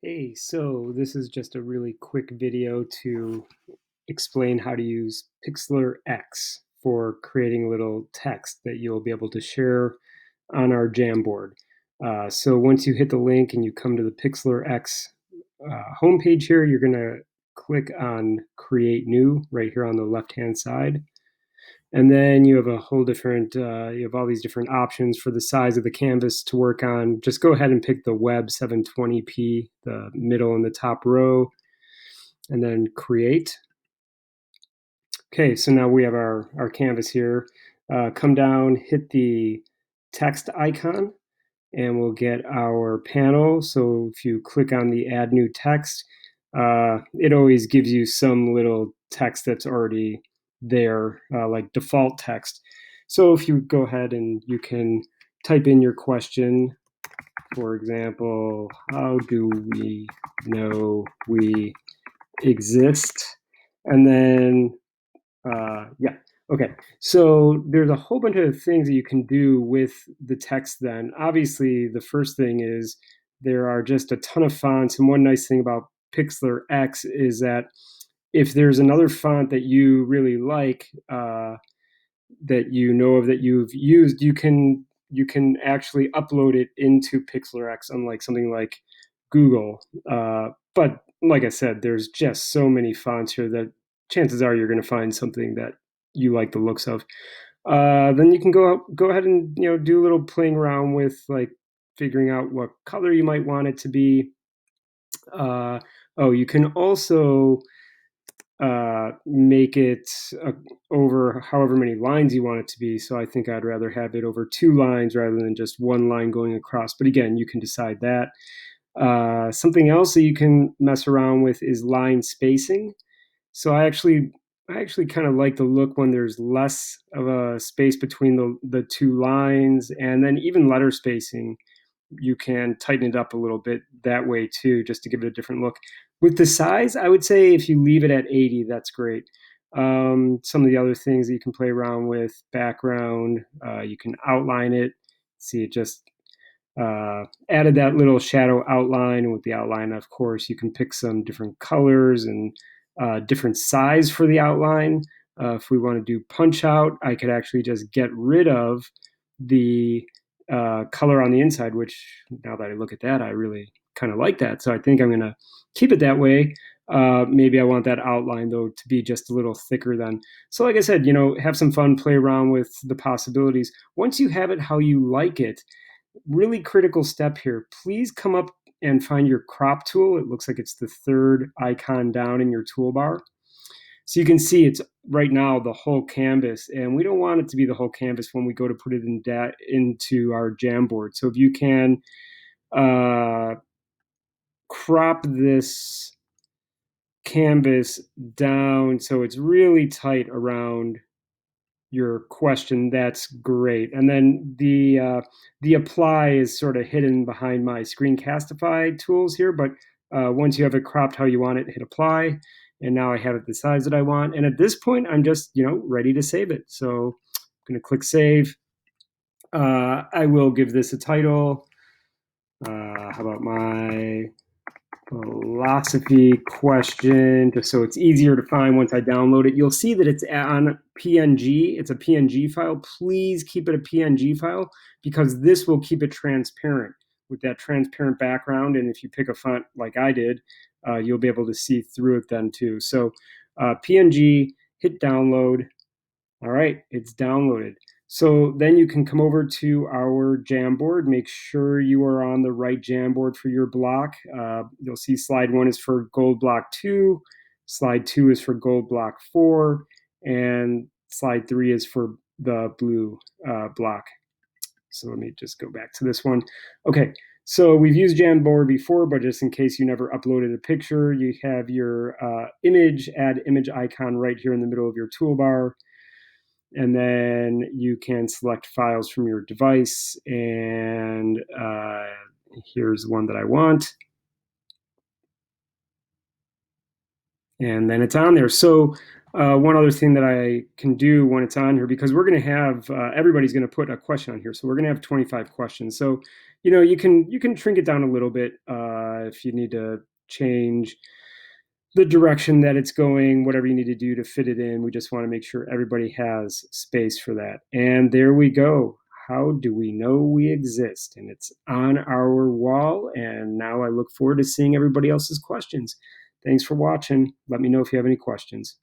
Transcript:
Hey, so this is just a really quick video to explain how to use Pixlr X for creating a little text that you'll be able to share on our Jamboard. So once you hit the link and you come to the Pixlr X homepage here, you're going to click on Create New right here on the left-hand side. And then you have a whole different, you have all these different options for the size of the canvas to work on. Just go ahead and pick the web 720p, the middle and the top row, and then create. Okay, so now we have our canvas here. Come down, hit the text icon, and we'll get our panel. So if you click on the add new text, it always gives you some little text that's already there, like default text. So if you go ahead and you can type in your question, for example, how do we know we exist? And then yeah. Okay. So there's a whole bunch of things that you can do with the text then. Obviously, the first thing is there are just a ton of fonts. And one nice thing about Pixlr X is that if there's another font that you really like, that you know of that you've used, you can actually upload it into Pixlr X, unlike something like Google. But like I said, there's just so many fonts here that chances are you're going to find something that you like the looks of. Then you can go ahead and do a little playing around with like figuring out what color you might want it to be. Oh, you can also make it over however many lines you want it to be. So I think I'd rather have it over 2 lines rather than just 1 line going across. But again, you can decide that. Something else that you can mess around with is line spacing. So I actually kind of like the look when there's less of a space between the 2 lines, and then even letter spacing you can tighten it up a little bit that way too, just to give it a different look. With the size, I would say if you leave it at 80, that's great. Some of the other things that you can play around with, background, you can outline it. See, it just added that little shadow outline. And with the outline, of course, you can pick some different colors and different size for the outline. If we want to do punch out, I could actually just get rid of the color on the inside, which now that I look at that, I really kind of like that. So I think I'm going to keep it that way. Maybe I want that outline, though, to be just a little thicker then. So like I said, have some fun, play around with the possibilities. Once you have it how you like it, really critical step here, please come up and find your crop tool. It looks like it's the third icon down in your toolbar. So you can see it's right now the whole canvas, and we don't want it to be the whole canvas when we go to put it into our Jamboard. So if you can crop this canvas down so it's really tight around your question, that's great. And then the apply is sort of hidden behind my screencastify tools here, but once you have it cropped how you want it, hit apply, and now I have it the size that I want. And at this point, I'm just ready to save it. So I'm going to click save. I will give this a title. How about my philosophy question, just so it's easier to find once I download it. You'll see that it's on PNG. It's a PNG file. Please keep it a PNG file because this will keep it transparent with that transparent background. And if you pick a font like I did, you'll be able to see through it then too. So PNG, hit download. All right, it's downloaded. So then you can come over to our Jamboard. Make sure you are on the right Jamboard for your block. You'll see slide 1 is for gold block 2, slide 2 is for gold block 4, and slide 3 is for the blue block. So let me just go back to this one. Okay, so we've used Jamboard before, but just in case you never uploaded a picture, you have your image, add image icon right here in the middle of your toolbar. And then you can select files from your device, and here's one that I want. And then it's on there. So one other thing that I can do when it's on here, because we're going to have, everybody's going to put a question on here. So we're going to have 25 questions. So You can shrink it down a little bit if you need to change the direction that it's going, whatever you need to do to fit it in. We just want to make sure everybody has space for that. And there we go. How do we know we exist? And it's on our wall. And now I look forward to seeing everybody else's questions. Thanks for watching. Let me know if you have any questions.